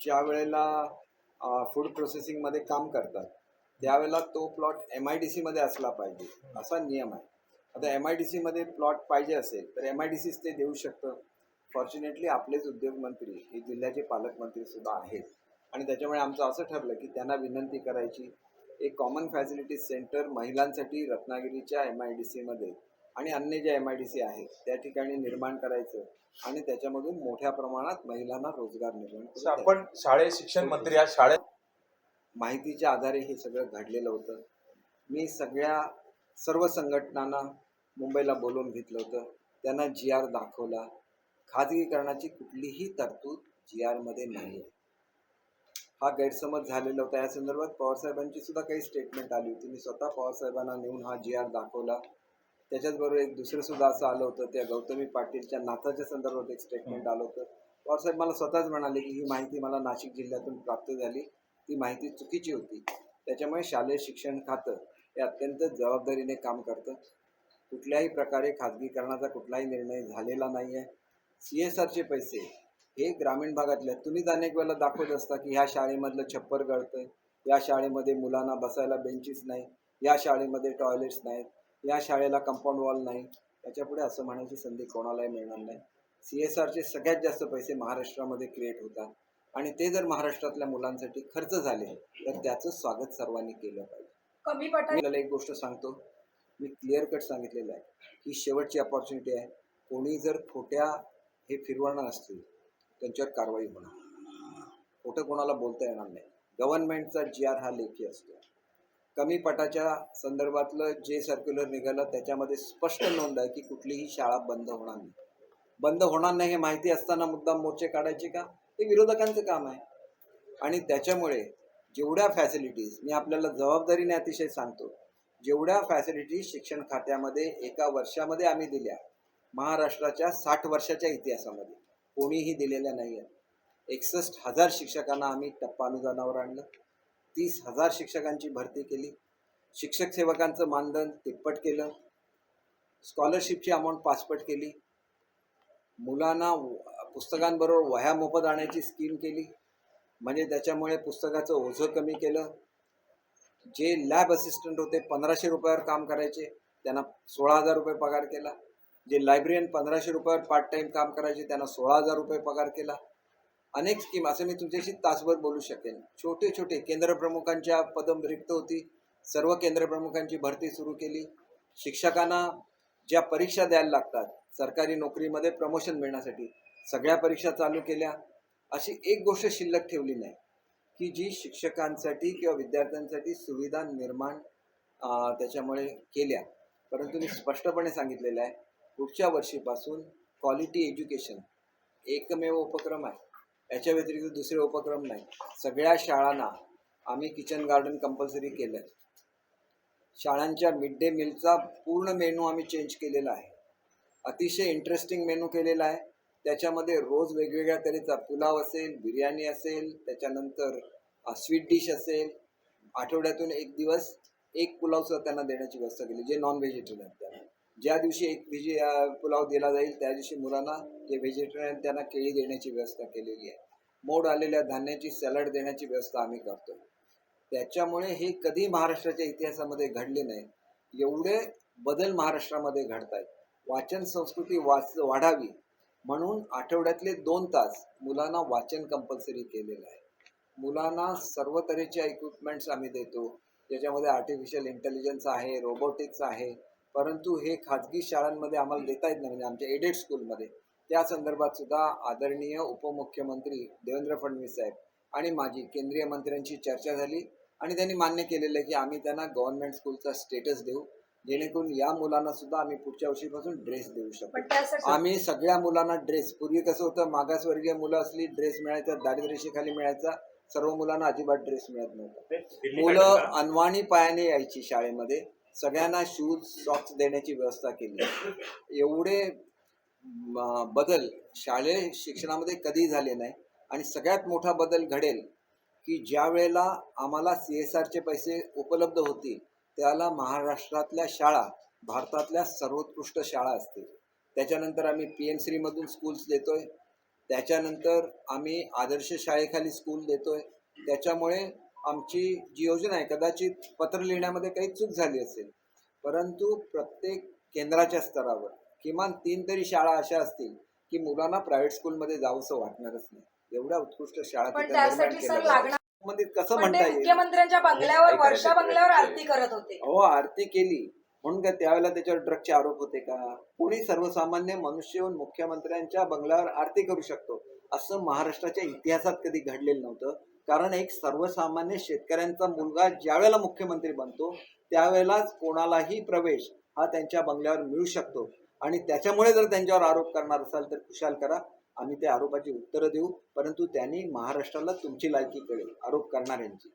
ज्या वेळेला फूड प्रोसेसिंगमध्ये काम करतात त्यावेळेला तो प्लॉट MIDC मध्ये असला पाहिजे असा नियम आहे. आता MIDC मध्ये प्लॉट पाहिजे असेल तर MIDCच ते देऊ शकतं. फॉर्च्युनेटली आपलेच उद्योगमंत्री हे जिल्ह्याचे पालकमंत्रीसुद्धा आहेत आणि त्याच्यामुळे आमचं असं ठरलं की त्यांना विनंती करायची, एक कॉमन फॅसिलिटीज सेंटर महिलांसाठी रत्नागिरीच्या MIDCमध्ये आणि अन्य जे MIDC आहेत त्या ठिकाणी निर्माण करायचं आणि त्याच्यामधून मोठ्या प्रमाणात महिलांना रोजगार निर्माण करून द्यायचा. आपण शाळेत शिक्षण मंत्री या शाळेत माहितीच्या आधारे हे सगळं घडलेलं होतं. मी सर्व संघटनांना मुंबईला बोलवून घेतलं होतं. त्यांना GR दाखवला. खाजगीकरणाची कुठलीही तरतूद GRमध्ये नाही आहे. हा गैरसमज झालेला होता. या संदर्भात पवारसाहेबांची सुद्धा काही स्टेटमेंट आली होती. मी स्वतः पवारसाहेबांना नेऊन हा GR दाखवला. त्याच्याचबरोबर एक दुसरं सुद्धा असं आलं होतं, त्या गौतमी पाटीलच्या नाताच्या संदर्भात एक स्टेटमेंट आलं होतं. पवारसाहेब मला स्वतःच म्हणाले की ही माहिती मला नाशिक जिल्ह्यातून प्राप्त झाली, ती माहिती चुकीची होती. त्याच्यामुळे शालेय शिक्षण खातं हे अत्यंत जबाबदारीने काम करतं. कुठल्याही प्रकारे खाजगीकरणाचा कुठलाही निर्णय झालेला नाही आहे. CSRचे पैसे हे ग्रामीण भागातल्या, तुम्हीच अनेक वेळेला दाखवत असता की ह्या शाळेमधलं छप्पर गळतंय, या शाळेमध्ये मुलांना बसायला बेंचीस नाही, या शाळेमध्ये टॉयलेट्स नाहीत, या शाळेला कंपाऊंड वॉल नाही. याच्यापुढे असं म्हणायची संधी कोणालाही मिळणार नाही. CSRचे सगळ्यात जास्त पैसे महाराष्ट्रामध्ये क्रिएट होतात आणि ते जर महाराष्ट्रातल्या मुलांसाठी खर्च झाले तर त्याचं स्वागत सर्वांनी केलं पाहिजे. मी आपल्याला एक गोष्ट सांगतो, मी क्लिअर कट सांगितलेलं आहे ही शेवटची अपॉर्च्युनिटी आहे. कोणी जर खोट्या हे फिरवणार असतील त्यांच्यावर कारवाई होणार. खोटं कोणाला बोलता येणार नाही. गव्हर्नमेंटचा GR हा लेखी असतो. कमी पटाच्या संदर्भातलं जे सर्क्युलर निघालं त्याच्यामध्ये स्पष्ट नोंद आहे की कुठलीही शाळा बंद होणार नाही. बंद होणार नाही हे माहिती असताना मुद्दाम मोर्चे काढायचे का? हे विरोधकांचं काम आहे. आणि त्याच्यामुळे जेवढ्या फॅसिलिटीज, मी आपल्याला जबाबदारीने अतिशय सांगतो, जेवढ्या फॅसिलिटीज शिक्षण खात्यामध्ये एका वर्षामध्ये आम्ही दिल्या महाराष्ट्राच्या 60 वर्षाच्या इतिहासामध्ये कोणीही दिलेल्या नाही आहेत. 61,000 शिक्षकांना आम्ही टप्पा अनुदानावर आणलं. 30,000 शिक्षकांची भरती केली. शिक्षक सेवकांचं मानधन तिप्पट केलं. स्कॉलरशिपची अमाऊंट 5पट केली. मुलांना पुस्तकांबरोबर वह्या मोफत आणायची स्कीम केली, म्हणजे त्याच्यामुळे पुस्तकाचं ओझं कमी केलं. जे लॅब असिस्टंट होते 1500 रुपयावर काम करायचे त्यांना 16,000 रुपये पगार केला. जे लायब्ररीयन 1500 रुपयावर पार्ट टाईम काम करायचे त्यांना 16,000 रुपये पगार केला. अनेक स्कीम, असं मी तुमच्याशी तासभर बोलू शकेन. छोटे छोटे केंद्रप्रमुखांच्या पदं रिक्त होती, सर्व केंद्रप्रमुखांची भरती सुरू केली. शिक्षकांना ज्या परीक्षा द्यायला लागतात सरकारी नोकरीमध्ये प्रमोशन मिळण्यासाठी सगळ्या परीक्षा चालू केल्या. अशी एक गोष्ट शिल्लक ठेवली नाही की जी शिक्षकांसाठी किंवा विद्यार्थ्यांसाठी सुविधा निर्माण त्याच्यामुळे केल्या. परंतु मी स्पष्टपणे सांगितलेलं आहे पुढच्या वर्षीपासून क्वालिटी एज्युकेशन एकमेव उपक्रम आहे. याच्या व्यतिरिक्त दुसरे उपक्रम नाही. सगळ्या शाळांना आम्ही किचन गार्डन कंपल्सरी केलं. शाळांच्या मिड डे मीलचा पूर्ण मेनू आम्ही चेंज केलेला आहे. अतिशय इंटरेस्टिंग मेनू केलेला आहे. त्याच्यामध्ये रोज वेगवेगळ्या तऱ्हेचा पुलाव असेल, बिर्याणी असेल, त्याच्यानंतर स्वीट डिश असेल. आठवड्यातून एक दिवस एक पुलावसुद्धा त्यांना देण्याची व्यवस्था केली जे नॉन व्हेजिटेरियन. त्यांना ज्या दिवशी एक पुलाव दिला जाईल त्या दिवशी मुलांना जे व्हेजिटेरियन त्यांना केळी देण्याची व्यवस्था केलेली आहे. मोड आलेल्या धान्याची सॅलड देण्याची व्यवस्था आम्ही करतो. त्याच्यामुळे हे कधी महाराष्ट्राच्या इतिहासामध्ये घडले नाही. एवढे बदल महाराष्ट्रामध्ये घडत आहेत. वाचन संस्कृती वाढावी म्हणून आठवड्यातले 2 तास मुलांना वाचन कंपल्सरी केलेलं आहे. मुलांना सर्व तऱ्हेच्या इक्विपमेंट्स आम्ही देतो, ज्याच्यामध्ये आर्टिफिशियल इंटेलिजन्स आहे, रोबोटिक्स आहे. परंतु हे खाजगी शाळांमध्ये आम्हाला देता येत नाही, म्हणजे आमच्या एडेड स्कूलमध्ये. त्या संदर्भात सुद्धा आदरणीय उपमुख्यमंत्री देवेंद्र फडणवीस साहेब आणि माझी केंद्रीय मंत्र्यांची चर्चा झाली आणि त्यांनी मान्य केलेलं आहे की आम्ही त्यांना गव्हर्नमेंट स्कूलचा स्टेटस देऊ, जेणेकरून या मुलांना सुद्धा आम्ही पुढच्या वर्षीपासून ड्रेस देऊ शकतो. आम्ही सगळ्या मुलांना ड्रेस, पूर्वी कसं होतं मागासवर्गीय मुलं असली ड्रेस मिळायचा, दारिद्र्यरेषेखाली मिळायचा, सर्व मुलांना अजिबात ड्रेस मिळत नव्हता. मुलं अनवाणी पायाने यायची शाळेमध्ये. सगळ्यांना शूज सॉक्स देण्याची व्यवस्था केली. एवढे बदल शालेय शिक्षणामध्ये कधी झाले नाही. आणि सगळ्यात मोठा बदल घडेल की ज्या वेळेला आम्हाला CSRचे पैसे उपलब्ध होतील त्याला महाराष्ट्रातल्या शाळा भारतातल्या सर्वोत्कृष्ट शाळा असतील. त्याच्यानंतर आम्ही PM श्रीमधून स्कूल्स देतोय. त्याच्यानंतर आम्ही आदर्श शाळेखाली स्कूल देतोय. त्याच्यामुळे आमची जी योजना आहे, कदाचित पत्र लिहिण्यामध्ये काही चूक झाली असेल, परंतु प्रत्येक केंद्राच्या स्तरावर किमान 3 तरी शाळा अशा असतील की मुलांना प्रायव्हेट स्कूलमध्ये जावंसं वाटणारच नाही. एवढ्या उत्कृष्ट शाळा पण तिथे निर्माण त्यासाठी सर केल्या लागणार जातात. मध्ये कसं पण म्हणता ते येईल? मुख्यमंत्र्यांच्या बंगल्यावर वर्षा बंगल्यावर आरती करत होते. अहो, आरती केली म्हणून काय त्यावेळेला त्याच्यावर ड्रगचे आरोप होते का? कोणी सर्वसामान्य मनुष्य येऊन मुख्यमंत्र्यांच्या बंगल्यावर आरती करू शकतो असं महाराष्ट्राच्या इतिहासात कधी घडलेलं नव्हतं. कारण एक सर्वसामान्य शेतकऱ्यांचा मुलगा ज्या वेळेला मुख्यमंत्री बनतो त्यावेळेलाच कोणालाही प्रवेश हा त्यांच्या बंगल्यावर मिळू शकतो. आणि त्याच्यामुळे जर त्यांच्यावर आरोप करणार असाल तर खुशाल करा, आम्ही त्या आरोपाची उत्तरं देऊ. परंतु त्यांनी महाराष्ट्राला तुमची लायकी कळेल आरोप करणाऱ्यांची.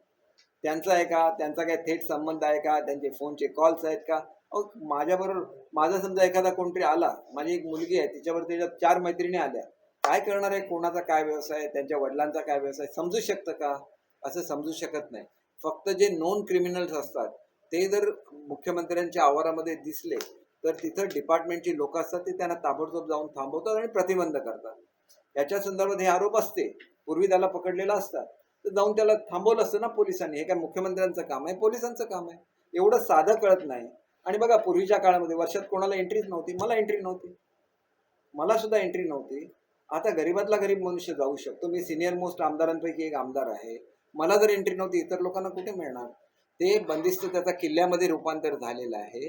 त्यांचा आहे का, त्यांचा काय थेट संबंध आहे का, त्यांचे फोनचे कॉल्स आहेत का? अहो, माझ्याबरोबर माझा समजा एखादा कोणतरी आला, माझी एक मुलगी आहे तिच्यावर त्याच्या 4 मैत्रिणी आल्या, काय करणार आहे, कोणाचा काय व्यवसाय, त्यांच्या वडिलांचा काय व्यवसाय समजू शकतं का? असं समजू शकत नाही. फक्त जे नोन क्रिमिनल्स असतात ते जर मुख्यमंत्र्यांच्या आवारामध्ये दिसले तर तिथं डिपार्टमेंटची लोक असतात, ते त्यांना ताबडतोब जाऊन थांबवतात आणि प्रतिबंध करतात. याच्या संदर्भात हे आरोप असते, पूर्वी त्याला पकडलेला असतात तर जाऊन त्याला थांबवलं असतं ना पोलिसांनी. हे काय मुख्यमंत्र्यांचं काम आहे? पोलिसांचं काम आहे. एवढं साधं कळत नाही. आणि बघा, पूर्वीच्या काळामध्ये वर्षात कोणाला एंट्रीच नव्हती. मला एंट्री नव्हती, मला सुद्धा एंट्री नव्हती. आता गरीबातला गरीब मनुष्य जाऊ शकतो. मी सिनियर मोस्ट आमदारांपैकी एक आमदार आहे. मला जर एंट्री नव्हती, इतर लोकांना कुठे मिळणार? ते बंदिस्त त्याचा किल्ल्यामध्ये रूपांतर झालेलं आहे.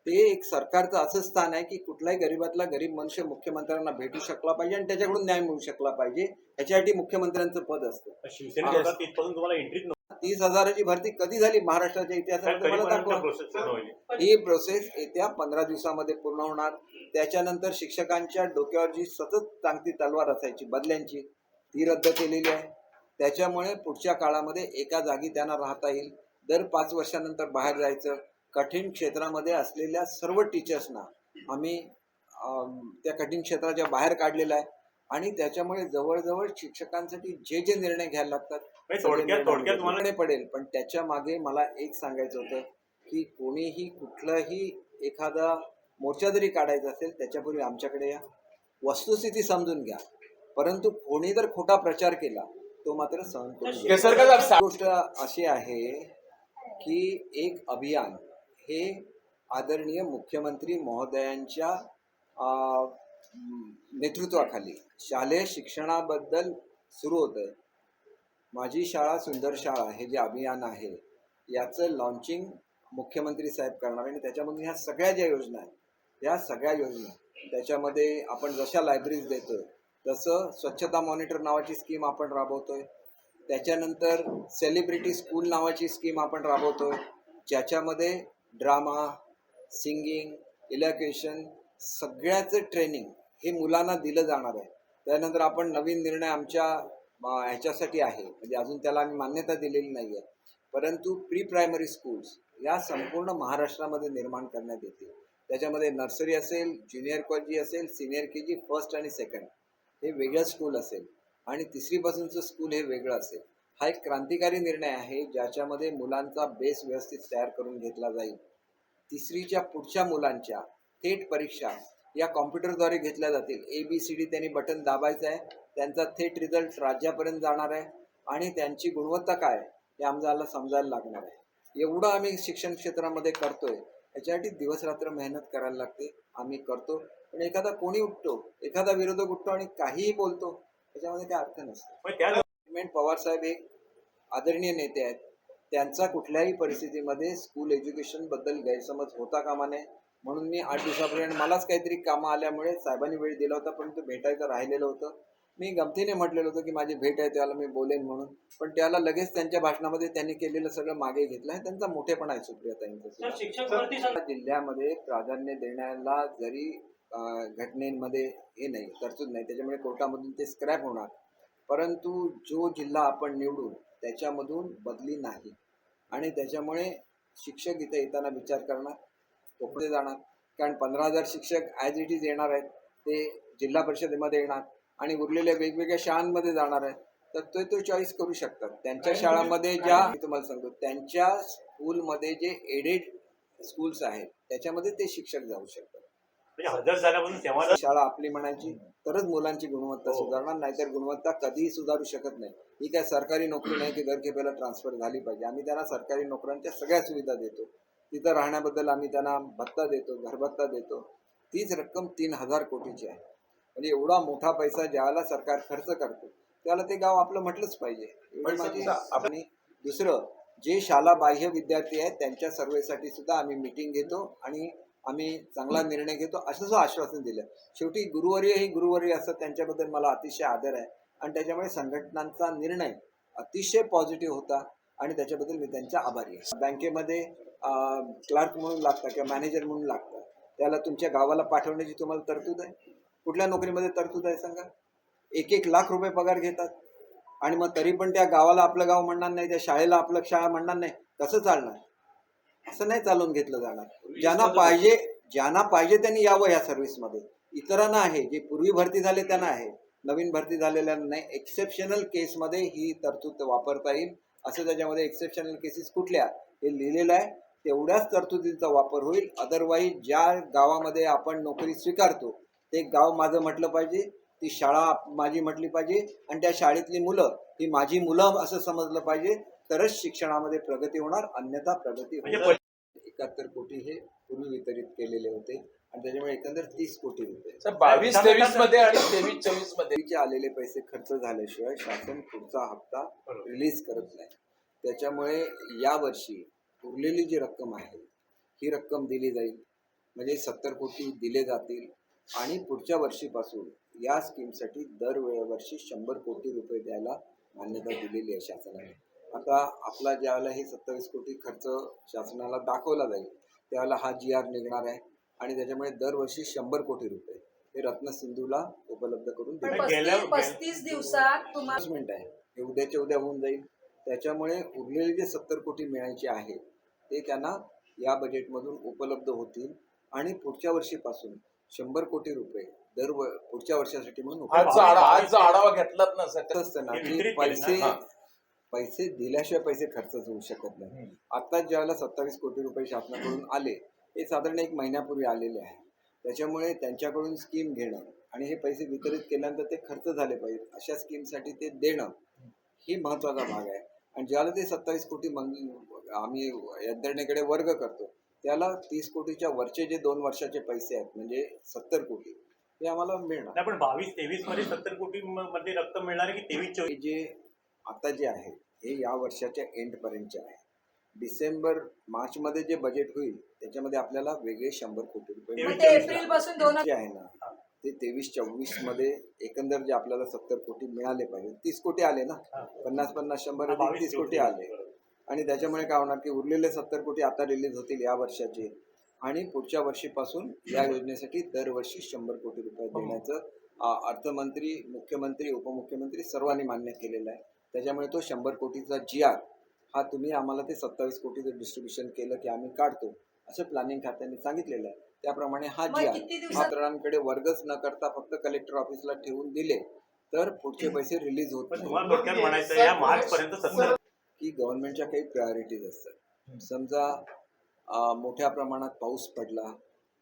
ते एक सरकारचं असं स्थान आहे की कुठलाही गरीबातला गरीब मनुष्य मुख्यमंत्र्यांना भेटू शकला पाहिजे आणि त्याच्याकडून न्याय मिळू शकला पाहिजे. याच्यासाठी मुख्यमंत्र्यांचं पद असतं. शिवसेनेच्या होतात तिथपासून तुम्हाला एंट्रीच नव्हती. 30,000ची भरती कधी झाली महाराष्ट्राच्या इतिहासामध्ये मला दाखवा. प्रोसेस पूर्ण होईल. ही प्रोसेस येत्या 15 दिवसामध्ये पूर्ण होणार. त्याच्यानंतर शिक्षकांच्या डोक्यावर जी सतत टांगती तलवार असायची बदल्यांची, ती रद्द केलेली आहे. त्याच्यामुळे पुढच्या काळामध्ये एका जागी त्यांना राहता येईल. दर 5 वर्षानंतर बाहेर जायचं. कठीण क्षेत्रामध्ये असलेल्या सर्व टीचर्सना आम्ही त्या कठीण क्षेत्राच्या बाहेर काढलेलं आहे. आणि त्याच्यामुळे जवळजवळ शिक्षकांसाठी जे जे निर्णय घ्यायला लागतात थोडक्यात तुम्हाला निर्णय पडेल. पण त्याच्या मागे मला एक सांगायचं होतं की कोणीही कुठलंही एखादा मोर्चा जरी काढायचा असेल त्याच्यापूर्वी आमच्याकडे या, वस्तुस्थिती समजून घ्या. परंतु कोणी जर खोटा प्रचार केला तो मात्र सहन करू नये. केसरकर गोष्ट अशी आहे की एक अभियान हे आदरणीय मुख्यमंत्री महोदयांच्या नेतृत्वाखाली शालेय शिक्षणाबद्दल सुरू होतं. माझी शाळा सुंदर शाळा हे जे अभियान आहे याचं लॉन्चिंग मुख्यमंत्री साहेब करणार. आणि त्याच्यामधून ह्या सगळ्या ज्या योजना आहेत, ह्या सगळ्या योजना त्याच्यामध्ये आपण जशा लायब्ररीज देतोय तसं स्वच्छता मॉनिटर नावाची स्कीम आपण राबवतोय. त्याच्यानंतर सेलिब्रिटी स्कूल नावाची स्कीम आपण राबवतोय, ज्याच्यामध्ये ड्रामा, सिंगिंग, इलॅक्युशन सगळ्याचं ट्रेनिंग हे मुलांना दिलं जाणार आहे. त्यानंतर आपण नवीन निर्णय आमच्या ह्याच्यासाठी आहे, म्हणजे अजून त्याला आम्ही मान्यता दिलेली नाही आहे, परंतु प्री प्रायमरी स्कूल्स या संपूर्ण महाराष्ट्रामध्ये निर्माण करण्यात येतील. त्याच्यामध्ये नर्सरी असेल, ज्युनियर के असेल, सिनियर KG, फर्स्ट आणि सेकंड हे वेगळं स्कूल असेल आणि 3रीपासूनचं स्कूल हे वेगळं असेल. हा एक क्रांतिकारी निर्णय आहे ज्याच्यामध्ये मुलांचा बेस व्यवस्थित तयार करून घेतला जाईल. 3रीच्या पुढच्या मुलांच्या थेट परीक्षा या कॉम्प्युटरद्वारे घेतल्या जातील. ABCD त्यांनी बटन दाबायचं आहे, त्यांचा थेट रिझल्ट राज्यापर्यंत जाणार आहे आणि त्यांची गुणवत्ता काय हे आम्हाला समजायला लागणार आहे. एवढं आम्ही शिक्षण क्षेत्रामध्ये करतोय. याच्यासाठी दिवसरात्र मेहनत करायला लागते, आम्ही करतो. पण एखादा कोणी उठतो, एखादा विरोधक उठतो आणि काहीही बोलतो, त्याच्यामध्ये काय अर्थ नसतो. पवारसाहेब हे आदरणीय नेते आहेत, त्यांचा कुठल्याही परिस्थितीमध्ये स्कूल एज्युकेशनबद्दल गैरसमज होता कामा नये. म्हणून मी 8 दिवसापर्यंत मलाच काहीतरी कामं आल्यामुळे साहेबांनी वेळ दिला होता, परंतु भेटायचं राहिलेलं होतं. मी गमतीने म्हटलेलं होतं की माझी भेट आहे त्याला मी बोलेन म्हणून, पण त्याला लगेच त्यांच्या भाषणामध्ये त्यांनी केलेलं सगळं मागे घेतलं आहे. त्यांचा मोठेपणा आहे सुप्रियाताईंचा. जिल्ह्यामध्ये प्राधान्य देण्याला जरी घटनेमध्ये हे नाही, तरतूद नाही, त्याच्यामुळे कोर्टामधून ते स्क्रॅप होणार. परंतु जो जिल्हा आपण निवडू त्याच्यामधून बदली नाही. आणि त्याच्यामुळे शिक्षक इथे येताना विचार करणार, कोकणे जाणार. कारण 15,000 शिक्षक ॲज इट इज येणार आहेत, ते जिल्हा परिषदेमध्ये येणार आणि उरलेल्या वेगवेगळ्या शाळांमध्ये जाणार आहेत. तर तो चॉईस करू शकतात. त्यांच्या शाळांमध्ये ज्या मी तुम्हाला सांगतो, त्यांच्या स्कूलमध्ये जे एडेड स्कूल्स आहेत त्याच्यामध्ये ते शिक्षक जाऊ शकतात. म्हणजे हजर झाल्यापासून तेव्हा शाळा आपली म्हणायची तरच मुलांची गुणवत्ता हो. सुधारणार, नाहीतर गुणवत्ता कधीही सुधारू शकत नाही. ही काय सरकारी नोकरी नाही की दर खेपेला ट्रान्सफर झाली पाहिजे. आम्ही त्यांना सरकारी नोकऱ्यांच्या सगळ्या सुविधा देतो. तिथं राहण्याबद्दल आम्ही त्यांना भत्ता देतो, घरभत्ता देतो. तीच रक्कम 3,000 कोटीची आहे. म्हणजे एवढा मोठा पैसा ज्यावेळेला सरकार खर्च करतो त्याला ते गाव आपलं म्हटलंच पाहिजे. एवढी पण माझी समजा आपण दुसरं जे शाळा बाह्य विद्यार्थी आहेत त्यांच्या सर्वेसाठी सुद्धा आम्ही मिटिंग घेतो आणि आम्ही चांगला निर्णय घेतो असं जो आश्वासन दिलं. शेवटी गुरुवर्य ही गुरुवर्य असं त्यांच्याबद्दल मला अतिशय आदर आहे आणि त्याच्यामुळे संघटनांचा निर्णय अतिशय पॉझिटिव्ह होता आणि त्याच्याबद्दल मी त्यांचा आभारी आहे. बँकेमध्ये क्लार्क म्हणून लागतात किंवा मॅनेजर म्हणून लागतात, त्याला तुमच्या गावाला पाठवण्याची तुम्हाला तरतूद आहे? कुठल्या नोकरीमध्ये तरतूद आहे सांगा? 1-1 लाख रुपये पगार घेतात आणि मग तरी पण त्या गावाला आपलं गाव म्हणणार नाही, त्या शाळेला आपलं शाळा म्हणणार नाही. कसं चालणार? असं नाही चालवून घेतलं जाणार. ज्यांना पाहिजे त्यांनी यावं ह्या सर्व्हिसमध्ये. इतरांना आहे, जे पूर्वी भरती झाले त्यांना आहे, नवीन भरती झालेल्यांना नाही. एक्सेप्शनल केसमध्ये ही तरतूद वापरता येईल. असं त्याच्यामध्ये एक्सेप्शनल केसेस कुठल्या हे लिहिलेलं आहे, तेवढ्याच तरतुदींचा वापर होईल. अदरवाईज ज्या गावामध्ये आपण नोकरी स्वीकारतो ते गाव माझं म्हटलं पाहिजे, ती शाळा माझी म्हटली पाहिजे आणि त्या शाळेतली मुलं ही माझी मुलं असं समजलं पाहिजे, तरच शिक्षणामध्ये प्रगती होणार, अन्यथा प्रगती होणार. म्हणजे 71 कोटी हे पूर्वी वितरित केलेले होते आणि त्याच्यामुळे एकंदर 30 कोटी रुपये. 22-23 मध्ये आणि 23-24 मध्ये पूर्वीचे आलेले पैसे खर्च झाल्याशिवाय शासन पुढचा हप्ता रिलीज करत नाही. त्याच्यामुळे यावर्षी उरलेली जी रक्कम आहे ही रक्कम दिली जाईल, म्हणजे 70 कोटी दिले जातील आणि पुढच्या वर्षीपासून या स्कीमसाठी दरवर्षी 100 कोटी रुपये द्यायला मान्यता दिलेली आहे शासनाने. आता आपला ज्यावेळेला हे 27 कोटी खर्च शासनाला दाखवला जाईल त्यावेळेला हा GR निघणार आहे आणि त्याच्यामुळे दरवर्षी 100 कोटी रुपये हे रत्नसिंधूला उपलब्ध करून पण दिले. 35 दिवसात तुम्हाला इन्व्हेस्टमेंट आहे, हे उद्याच्या उद्या होऊन जाईल. त्याच्यामुळे उरलेले जे 70 कोटी मिळायचे आहे ते त्यांना या बजेटमधून उपलब्ध होतील आणि पुढच्या वर्षीपासून 100 कोटी रुपये पुढच्या वर्षासाठी म्हणून आज जो आढावा घेतलात ना सर, असतं ना हे की वितरित केलं ना. पैसे दिल्याशिवाय पैसे खर्चच होऊ शकत नाही. आता ज्यावेळेला 27 कोटी रुपये शासनाकडून आले हे साधारण 1 महिन्यापूर्वी आलेले आहे. त्याच्यामुळे त्यांच्याकडून स्कीम घेणं आणि हे पैसे वितरित केल्यानंतर ते खर्च झाले पाहिजेत अशा स्कीमसाठी ते देणं ही महत्त्वाचा भाग आहे. आणि ज्याला ते 27 कोटी आम्ही यंत्रणेकडे वर्ग करतो त्याला 30 कोटीच्या वरचे जे 2 वर्षाचे पैसे आहेत म्हणजे 70 कोटी हे आम्हाला मिळणार. नाही, पण 22-23 मध्ये 70 कोटी मध्ये रक्कम मिळणार आहे की 23-24? हे जे आता जे आहे हे या वर्षाच्या एंडपर्यंतचे आहे. डिसेंबर मार्चमध्ये जे बजेट होईल त्याच्यामध्ये आपल्याला वेगळे 100 कोटी रुपये मग ते एप्रिल पासून 2 जे आहे ना ते 23-24 मध्ये एकंदर जे आपल्याला 70 कोटी मिळाले पाहिजे. 30 कोटी आले ना, 50-50 100 30 कोटी आले आणि त्याच्यामुळे काय होणार की उरलेले 70 कोटी आता रिलीज होतील या वर्षाचे आणि पुढच्या वर्षीपासून या योजनेसाठी दरवर्षी 100 कोटी रुपये देण्याचं अर्थमंत्री, मुख्यमंत्री, उपमुख्यमंत्री सर्वांनी मान्य केलेलं आहे. त्याच्यामुळे तो 100 कोटीचा GR हा तुम्ही आम्हाला ते 27 कोटीचं डिस्ट्रीब्युशन केलं की आम्ही काढतो असं प्लॅनिंग खात्याने सांगितलेलं आहे. त्याप्रमाणे हा मग GR किती दिवसात मात्रांकडे वर्गच न करता फक्त कलेक्टर ऑफिसला ठेवून दिले तर पुढचे पैसे रिलीज होत पण नाही. तुम्हाला थोडक्यात म्हणायचं आहे, या मार्च पर्यंत 70 की गव्हर्नमेंटच्या काही प्रायोरिटीज असतात. समजा मोठ्या प्रमाणात पाऊस पडला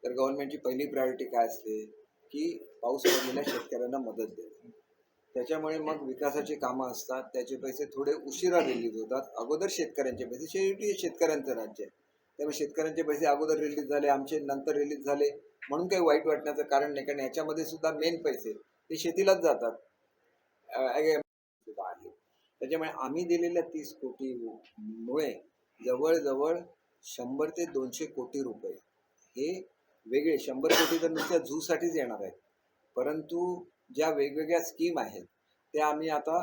तर गव्हर्नमेंटची पहिली प्रायोरिटी काय असते की पाऊस पडलेल्या शेतकऱ्यांना मदत देणे. त्याच्यामुळे मग विकासाची कामं असतात त्याचे पैसे थोडे उशिरा रिलीज होतात. अगोदर शेतकऱ्यांचे पैसे, शेवटी शेतकऱ्यांचं राज्य आहे त्यामुळे शेतकऱ्यांचे पैसे अगोदर रिलीज झाले, आमचे नंतर रिलीज झाले म्हणून काही वाईट वाटण्याचं कारण नाही. कारण याच्यामध्ये सुद्धा मेन पैसे ते शेतीलाच जातात आहे. त्याच्यामुळे आम्ही दिलेल्या 30 कोटीमुळे जवळजवळ 100 ते 200 कोटी रुपये हे वेगळे 100 कोटी तर नुसत्या झूसाठीच येणार आहेत. परंतु ज्या वेगवेगळ्या स्कीम आहेत त्या आम्ही आता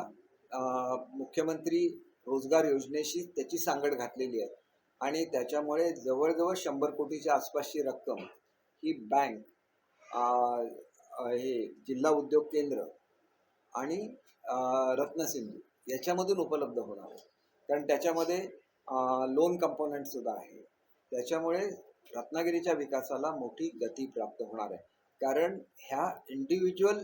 मुख्यमंत्री रोजगार योजनेशी त्याची सांगड घातलेली आहे आणि त्याच्यामुळे जवळजवळ 100 कोटीच्या आसपासची रक्कम ही बँक, हे जिल्हा उद्योग केंद्र आणि रत्नसिंधू याच्यामधून उपलब्ध होणार आहे. कारण त्याच्यामध्ये लोन कंपोनंटसुद्धा आहे. त्याच्यामुळे रत्नागिरीच्या विकासाला मोठी गती प्राप्त होणार आहे. कारण ह्या इंडिव्हिज्युअल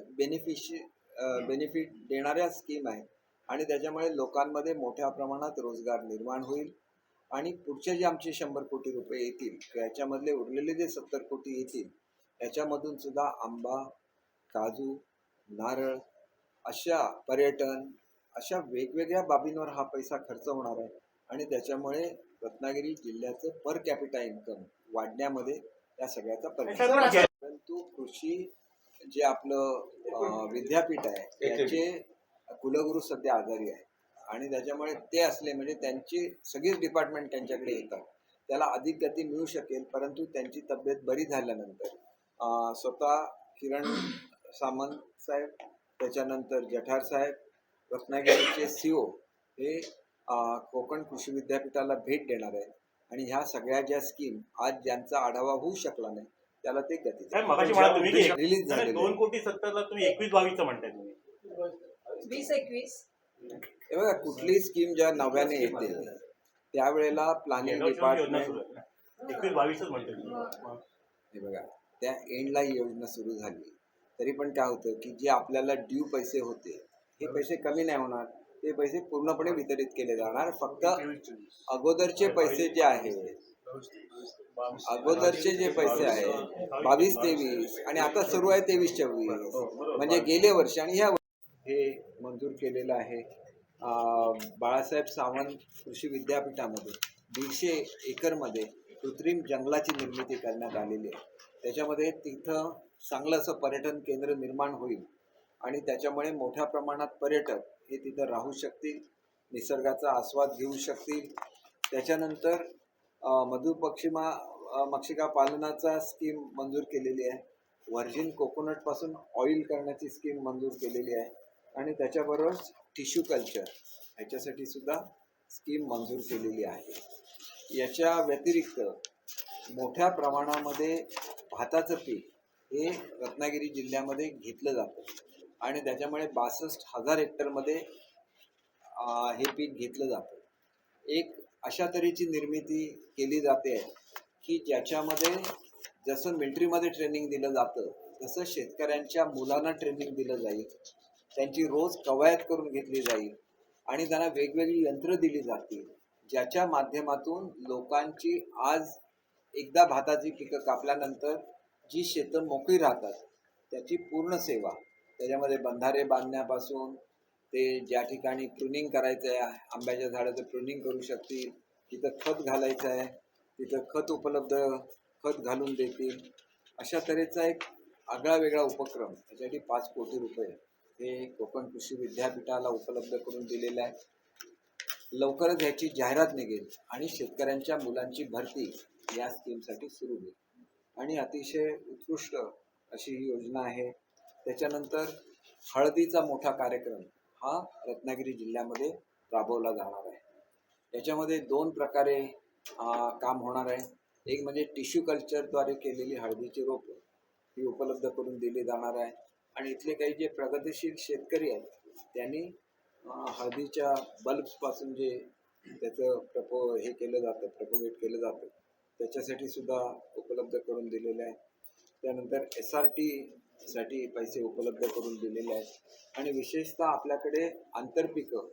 बेनिफिट देणाऱ्या स्कीम आहेत आणि त्याच्यामुळे लोकांमध्ये मोठ्या प्रमाणात रोजगार निर्माण होईल आणि पुढचे जे आमचे 100 कोटी रुपये येतील त्याच्यामधले उरलेले जे 70 कोटी येतील याच्यामधून सुद्धा आंबा, काजू, नारळ अशा पर्यटन अशा वेगवेगळ्या बाबींवर हा पैसा खर्च होणार आहे आणि त्याच्यामुळे रत्नागिरी जिल्ह्याचं पर कॅपिटा इन्कम वाढण्यामध्ये या सगळ्याचा परिणाम आहे. परंतु कृषी जे आपलं विद्यापीठ आहे त्याचे कुलगुरू सध्या आजारी आहे आणि त्याच्यामुळे ते असले म्हणजे त्यांची सगळीच डिपार्टमेंट त्यांच्याकडे येतात. त्याला अधिक गती मिळू शकेल, परंतु त्यांची तब्येत बरी झाल्यानंतर स्वतः किरण सामंत साहेब, त्याच्यानंतर जठार साहेब, रत्नागिरीचे CO हे कोकण कृषी विद्यापीठाला भेट देणार आहेत आणि ह्या सगळ्या ज्या स्कीम आज ज्यांचा आढावा होऊ शकला नाही त्याला ते गती साहेब मगाशी म्हणा तुम्ही की रिलीज झाले 2,70,00,000 तुम्ही 21-22 म्हणताय तुम्ही 20-21 हे बघा, कुठलीही स्कीम ज्या नव्याने येते त्यावेळेला प्लॅनिंग डिपार्टमेंट 21-22 म्हणतोय तुम्ही. हे बघा त्या एंडला ही योजना सुरू झाली तरी पण काय होतं की जे आपल्याला ड्यू पैसे होते हे पैसे कमी नाही होणार, ते पैसे पूर्णपणे वितरित केले जाणार. फक्त अगोदरचे पैसे जे आहेत अगोदरचे जे पैसे आहेत 22-23 आणि आता सुरू आहे 23-24 म्हणजे गेले वर्ष आणि ह्या हे मंजूर केलेलं आहे. बाळासाहेब सावंत कृषी विद्यापीठामध्ये 150 एकरमध्ये कृत्रिम जंगलाची निर्मिती करण्यात आलेली आहे. त्याच्यामध्ये तिथं चांगलं असं पर्यटन केंद्र निर्माण होईल आणि त्याच्यामुळे मोठ्या प्रमाणात पर्यटक हे तिथं राहू शकतील, निसर्गाचा आस्वाद घेऊ शकतील. त्याच्यानंतर मक्षिका पालनाचा स्कीम मंजूर केलेली आहे. व्हर्जिन कोकोनटपासून ऑइल करण्याची स्कीम मंजूर केलेली आहे आणि त्याच्याबरोबर टिश्यू कल्चर ह्याच्यासाठी सुद्धा स्कीम मंजूर केलेली आहे. याच्या व्यतिरिक्त मोठ्या प्रमाणामध्ये भाताचं पीक हे रत्नागिरी जिल्ह्यामध्ये घेतलं जातं आणि त्याच्यामुळे 62,000 हेक्टरमध्ये हे पीक घेतलं जातं. एक अशा तऱ्हेची निर्मिती केली जाते की ज्याच्यामध्ये जसं मिलिटरीमध्ये ट्रेनिंग दिलं जातं तसं शेतकऱ्यांच्या मुलांना ट्रेनिंग दिलं जाईल, त्यांची रोज कवायत करून घेतली जाईल आणि त्यांना वेगवेगळी यंत्र दिली जातील ज्याच्या माध्यमातून लोकांची आज एकदा भाताची पिकं कापल्यानंतर जी शेतं मोकळी राहतात त्याची पूर्ण सेवा, त्याच्यामध्ये बंधारे बांधण्यापासून ते ज्या ठिकाणी प्रुनिंग करायचं आहे आंब्याच्या झाडाचं प्रुनिंग करू शकतील, तिथं खत घालायचं आहे तिथं खत घालून देतील. अशा तऱ्हेचा एक आगळा वेगळा उपक्रम त्यासाठी 5 कोटी रुपये हे कोकण कृषी विद्यापीठाला उपलब्ध करून दिलेलं आहे. लवकरच ह्याची जाहिरात निघेल आणि शेतकऱ्यांच्या मुलांची भरती या स्कीमसाठी सुरू होईल आणि अतिशय उत्कृष्ट अशी ही योजना आहे. त्याच्यानंतर हळदीचा मोठा कार्यक्रम हा रत्नागिरी जिल्ह्यामध्ये राबवला जाणार आहे. याच्यामध्ये 2 प्रकारे काम होणार आहे. एक म्हणजे टिश्यू कल्चरद्वारे केलेली हळदीची रोपं ही उपलब्ध करून दिली जाणार आहे आणि इथले काही जे प्रगतिशील शेतकरी आहेत त्यांनी हळदीच्या बल्ब्सपासून जे त्याचं हे केलं जातं प्रपोगेट केलं जातं त्याच्यासाठी सुद्धा उपलब्ध करून दिलेलं आहे. त्यानंतर SRT साठी पैसे उपलब्ध करून दिलेले आहेत आणि विशेषतः आपल्याकडे आंतरपिकं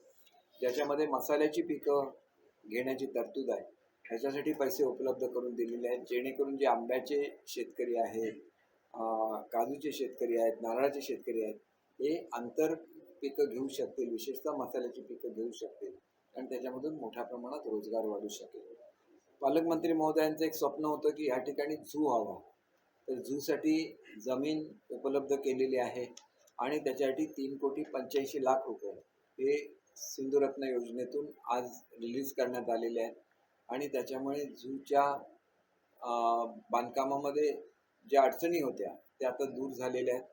ज्याच्यामध्ये मसाल्याची पिकं घेण्याची तरतूद आहे ह्याच्यासाठी पैसे उपलब्ध करून दिलेले आहेत जेणेकरून जे आंब्याचे शेतकरी आहेत, काजूचे शेतकरी आहेत, नारळाचे शेतकरी आहेत हे आंतर पिकं घेऊ शकतील, विशेषतः मसाल्याची पिकं घेऊ शकतील आणि त्याच्यामधून मोठ्या प्रमाणात रोजगार वाढू शकेल. पालकमंत्री महोदयांचं एक स्वप्न होतं की या ठिकाणी झू हवा, तर झूसाठी जमीन उपलब्ध केलेली आहे आणि त्याच्यासाठी 3,85,00,000 रुपये हे सिंधुरत्न योजनेतून आज रिलीज करण्यात आलेले आहेत आणि त्याच्यामुळे झूच्या बांधकामामध्ये ज्या अडचणी होत्या त्या आता दूर झालेल्या आहेत.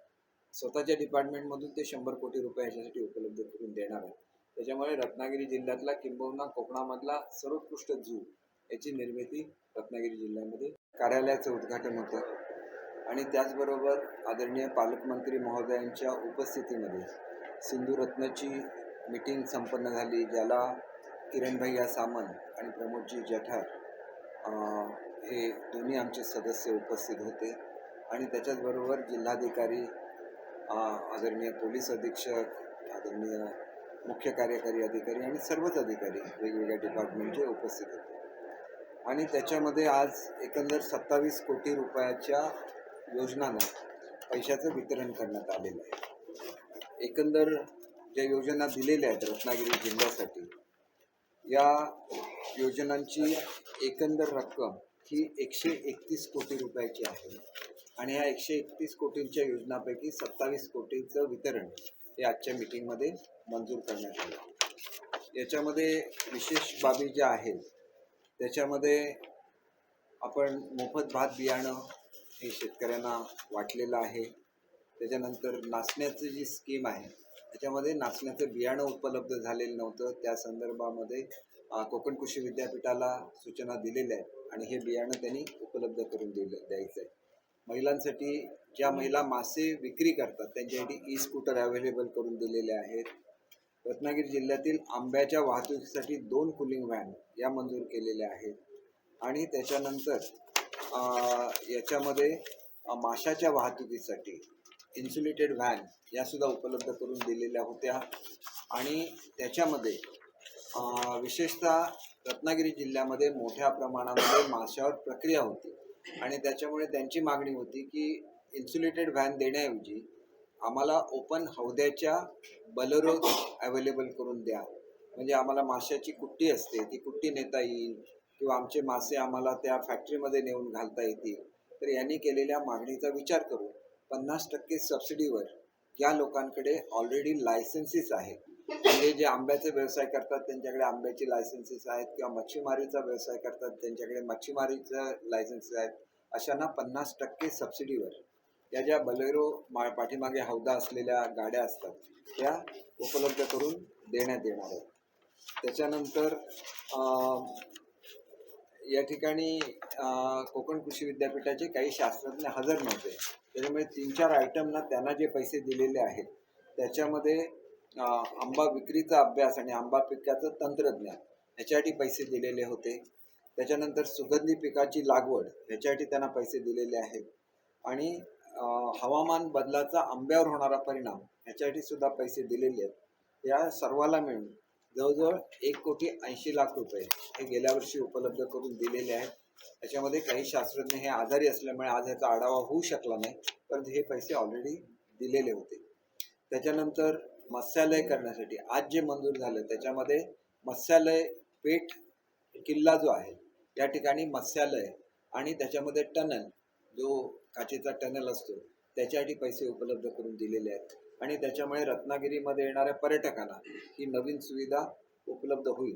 स्वतःच्या डिपार्टमेंटमधून ते 100 कोटी रुपये ह्याच्यासाठी उपलब्ध करून देणार आहेत. त्याच्यामुळे रत्नागिरी जिल्ह्यातला किंबहुना कोकणामधला सर्वोत्कृष्ट झू याची निर्मिती रत्नागिरी जिल्ह्यामध्ये कार्यालयाचं उद्घाटन होतं आणि त्याचबरोबर आदरणीय पालकमंत्री महोदयांच्या उपस्थितीमध्ये सिंधुरत्नची मीटिंग संपन्न झाली ज्याला किरण भैया सामंत आणि प्रमोदजी जठार हे दोन्ही आमचे सदस्य उपस्थित होते आणि त्याच्याचबरोबर जिल्हाधिकारी, आदरणीय पोलीस अधीक्षक, आदरणीय मुख्य कार्यकारी अधिकारी आणि सर्वच अधिकारी वेगवेगळ्या डिपार्टमेंटचे उपस्थित होते आणि त्याच्यामध्ये आज एकंदर 27 कोटी रुपयाच्या योजनानं पैशाचं वितरण करण्यात आलेलं आहे. एकंदर ज्या योजना दिलेल्या आहेत रत्नागिरी जिल्ह्यासाठी, या योजनांची एकंदर रक्कम ही 131 कोटी रुपयाची आहे आणि ह्या 131 कोटींच्या योजनापैकी 27 कोटींचं वितरण हे आजच्या मीटिंगमध्ये मंजूर करण्यात आलं. याच्यामध्ये विशेष बाबी ज्या आहेत त्याच्यामध्ये आपण मोफत भात बियाणं हे शेतकऱ्यांना वाटलेलं आहे. त्याच्यानंतर नाचण्याची जी स्कीम आहे त्याच्यामध्ये नाचण्याचं बियाणं उपलब्ध झालेलं नव्हतं, त्या संदर्भामध्ये कोकण कृषी विद्यापीठाला सूचना दिलेल्या आहेत आणि हे बियाणं त्यांनी उपलब्ध करून द्यायचं आहे. महिलांसाठी ज्या महिला मासे विक्री करतात त्यांच्यासाठी ई स्कूटर अवेलेबल करून दिलेले आहेत. रत्नागिरी जिल्ह्यातील आंब्याच्या वाहतुकीसाठी 2 कूलिंग व्हॅन या मंजूर केलेल्या आहेत आणि त्याच्यानंतर याच्यामध्ये माशाच्या वाहतुकीसाठी इन्सुलेटेड व्हॅन यासुद्धा उपलब्ध करून दिलेल्या होत्या आणि त्याच्यामध्ये विशेषतः रत्नागिरी जिल्ह्यामध्ये मोठ्या प्रमाणामध्ये माशावर प्रक्रिया होती आणि त्याच्यामुळे त्यांची मागणी होती की इन्सुलेटेड व्हॅन देण्याऐवजी आम्हाला ओपन हौद्याच्या बलेरो अवेलेबल करून द्या, म्हणजे आम्हाला माशाची कुट्टी असते ती कुट्टी नेता येईल किंवा आमचे मासे आम्हाला त्या फॅक्टरीमध्ये नेऊन घालता येतील. तर यांनी केलेल्या मागणीचा विचार करून 50% सबसिडीवर ज्या लोकांकडे ऑलरेडी लायसन्सेस आहेत, म्हणजे जे आंब्याचे व्यवसाय करतात त्यांच्याकडे आंब्याची लायसन्सेस आहेत किंवा मच्छीमारीचा व्यवसाय करतात त्यांच्याकडे मच्छीमारीचं लायसन्सेस आहेत, अशांना 50% सबसिडीवर या ज्या बलेरो पाठीमागे हौदा असलेल्या गाड्या असतात त्या उपलब्ध करून देण्यात येणार आहेत. त्याच्यानंतर या ठिकाणी कोकण कृषी विद्यापीठाचे काही शास्त्रज्ञ हजर नव्हते, त्याच्यामुळे 3-4 आयटमना त्यांना जे पैसे दिलेले आहेत त्याच्यामध्ये आंबा विक्रीचा अभ्यास आणि आंबा पिकाचं तंत्रज्ञान ह्याच्यासाठी पैसे दिलेले होते. त्याच्यानंतर सुगंधी पिकाची लागवड ह्याच्यासाठी त्यांना पैसे दिलेले आहेत आणि हवामान बदलाचा आंब्यावर होणारा परिणाम ह्याच्यासाठी सुद्धा पैसे दिलेले आहेत. या सर्वाला मिळून जवळजवळ 1,80,00,000 रुपये हे गेल्या वर्षी उपलब्ध करून दिलेले आहेत. त्याच्यामध्ये काही शास्त्रज्ञ हे आजारी असल्यामुळे आज ह्याचा आढावा होऊ शकला नाही, परंतु हे पैसे ऑलरेडी दिलेले होते. त्याच्यानंतर मत्स्यालय करण्यासाठी आज जे मंजूर झालं त्याच्यामध्ये मत्स्यालय पेठ किल्ला जो आहे या ठिकाणी मत्स्यालय आणि त्याच्यामध्ये टनल जो काचेचा टनल असतो त्याच्यासाठी पैसे उपलब्ध करून दिलेले आहेत आणि त्याच्यामुळे रत्नागिरीमध्ये येणाऱ्या पर्यटकांना ही नवीन सुविधा उपलब्ध होईल.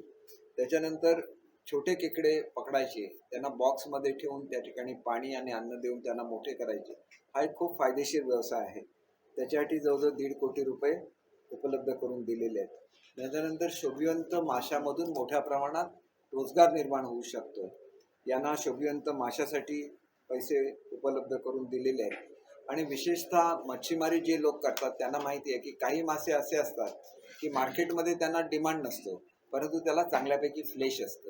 त्याच्यानंतर छोटे खेकडे पकडायचे, त्यांना बॉक्समध्ये ठेवून त्या ठिकाणी पाणी आणि अन्न देऊन त्यांना मोठे करायचे, हा एक खूप फायदेशीर व्यवसाय आहे. त्याच्यासाठी जवळजवळ 1.5 कोटी रुपये उपलब्ध करून दिलेले आहेत. त्याच्यानंतर शोभिवंत माशामधून मोठ्या प्रमाणात रोजगार निर्माण होऊ शकतो, यांना शोभिवंत माशासाठी पैसे उपलब्ध करून दिलेले आहेत. आणि विशेषतः मच्छीमारी जे लोक करतात त्यांना माहिती आहे की काही मासे असे असतात की मार्केटमध्ये त्यांना डिमांड नसतो, परंतु त्याला चांगल्यापैकी फ्लेश असतं.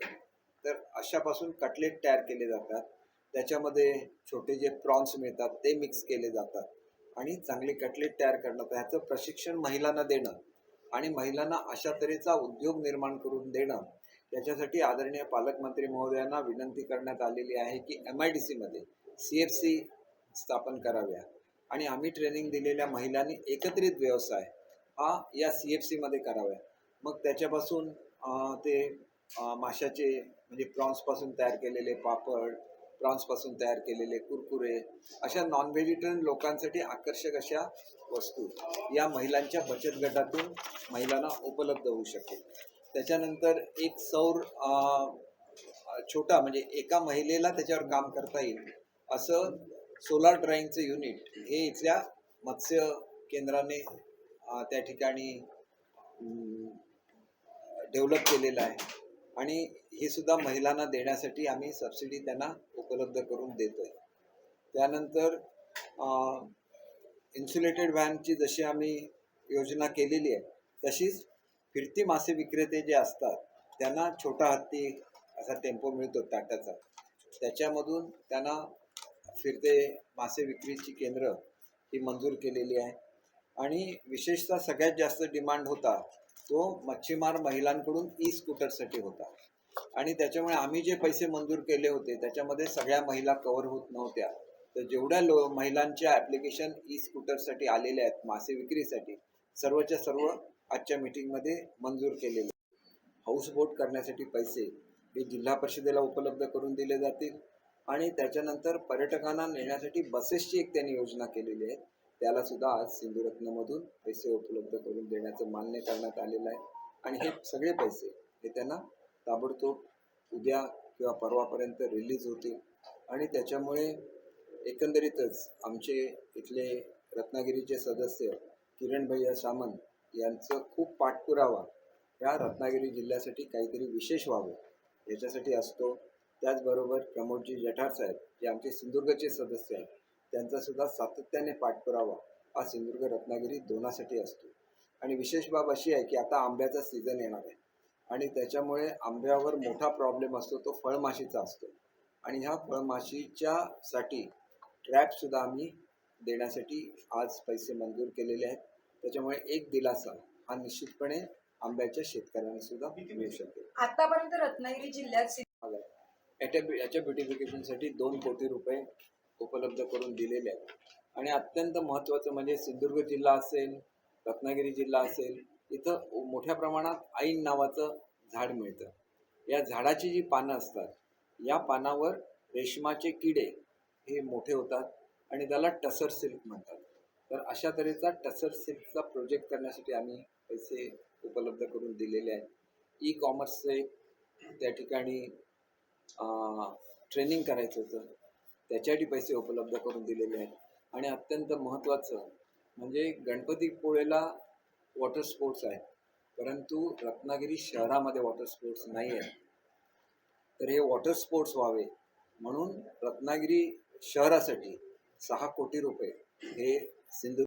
तर अशापासून कटलेट तयार केले जातात, त्याच्यामध्ये छोटे जे प्रॉन्स मिळतात ते मिक्स केले जातात आणि चांगले कटलेट तयार करणं, ह्याचं प्रशिक्षण महिलांना देणं आणि महिलांना अशा तऱ्हेचा उद्योग निर्माण करून देणं, त्याच्यासाठी आदरणीय पालकमंत्री महोदयांना विनंती करण्यात आलेली आहे की MIDCमध्ये CFC स्थापन कराव्या आणि आम्ही ट्रेनिंग दिलेल्या महिलांनी एकत्रित व्यवसाय हा या CFCमध्ये कराव्या. मग त्याच्यापासून ते माशाचे म्हणजे प्रॉन्सपासून तयार केलेले पापड, प्रॉन्सपासून तयार केलेले कुरकुरे, अशा नॉन व्हेजिटेरियन लोकांसाठी आकर्षक अशा वस्तू या महिलांच्या बचत गटातून महिलांना उपलब्ध होऊ शकेल. त्याच्यानंतर एक सौर छोटा म्हणजे एका महिलेला त्याच्यावर काम करता येईल असं सोलार ड्रायिंगचं युनिट हे इथल्या मत्स्य केंद्राने त्या ठिकाणी डेव्हलप केलेलं आहे आणि हे सुद्धा महिलांना देण्यासाठी आम्ही सबसिडी त्यांना उपलब्ध करून देतो आहे. त्यानंतर इन्सुलेटेड व्हॅनची जशी आम्ही योजना केलेली आहे तशीच फिरती मासे विक्रेते जे असतात त्यांना छोटा हत्ती असा टेम्पो मिळतो टाटाचा, त्याच्यामधून त्यांना फिरते मासे विक्रीची केंद्र ही मंजूर केलेली आहे. आणि विशेषतः सगळ्यात जास्त डिमांड होता तो मच्छीमार महिलांकडून ई स्कूटरसाठी होता आणि त्याच्यामुळे आम्ही जे पैसे मंजूर केले होते त्याच्यामध्ये सगळ्या महिला कव्हर होत नव्हत्या, तर जेवढ्या महिलांच्या ॲप्लिकेशन ई स्कूटरसाठी आलेल्या आहेत मासे विक्रीसाठी, सर्वच्या सर्व आजच्या मीटिंगमध्ये मंजूर केलेले. हाऊसबोट करण्यासाठी पैसे हे जिल्हा परिषदेला उपलब्ध करून दिले जातील आणि त्याच्यानंतर पर्यटकांना नेण्यासाठी बसेसची एक त्यांनी योजना केलेली आहे, त्याला सुद्धा आज सिंधुरत्नमधून पैसे उपलब्ध करून देण्याचं मान्य करण्यात आलेलं आहे. आणि हे सगळे पैसे हे त्यांना ताबडतोब उद्या किंवा परवापर्यंत रिलीज होतील आणि त्याच्यामुळे एकंदरीतच आमचे इथले रत्नागिरीचे सदस्य किरण भैया सामंत यांचं खूप पाठपुरावा या रत्नागिरी जिल्ह्यासाठी काहीतरी विशेष व्हावं याच्यासाठी असतो. त्याचबरोबर प्रमोदजी जठार साहेब जे आमचे सिंधुदुर्गचे सदस्य आहेत त्यांचासुद्धा सातत्याने पाठपुरावा हा सिंधुदुर्ग रत्नागिरी दोनासाठी असतो. आणि विशेष बाब अशी आहे की आता आंब्याचा सीझन येणार आहे आणि त्याच्यामुळे आंब्यावर मोठा प्रॉब्लेम असतो तो फळमाशीचा असतो आणि ह्या फळमाशीच्यासाठी ट्रॅपसुद्धा आम्ही देण्यासाठी आज पैसे मंजूर केलेले आहेत. त्याच्यामुळे एक दिलासा हा निश्चितपणे आंब्याच्या शेतकऱ्यांना सुद्धा मिळू शकेल. आतापर्यंत रत्नागिरी जिल्ह्यात याच्या ब्युटिफिकेशनसाठी 2 कोटी रुपये उपलब्ध करून दिलेले आहेत. आणि अत्यंत महत्त्वाचं म्हणजे सिंधुदुर्ग जिल्हा असेल, रत्नागिरी जिल्हा असेल, इथं मोठ्या प्रमाणात ऐन नावाचं झाड मिळतं. या झाडाची जी पानं असतात या पानावर रेशमाचे किडे हे मोठे होतात आणि त्याला टसर सिल्क म्हणतात. तर अशा तऱ्हेचा टसर सिल्कचा प्रोजेक्ट करण्यासाठी आम्ही पैसे उपलब्ध करून दिलेले आहेत. ई कॉमर्सचे त्या ठिकाणी ट्रेनिंग करायचं होतं त्याच्यासाठी पैसे उपलब्ध करून दिलेले आहेत. आणि अत्यंत महत्त्वाचं म्हणजे गणपतीपुळेला वॉटर स्पोर्ट्स आहेत परंतु रत्नागिरी शहरामध्ये वॉटर स्पोर्ट्स नाही आहेत. तर हे वॉटर स्पोर्ट्स व्हावे म्हणून रत्नागिरी शहरासाठी 6 कोटी रुपये हे सिंधू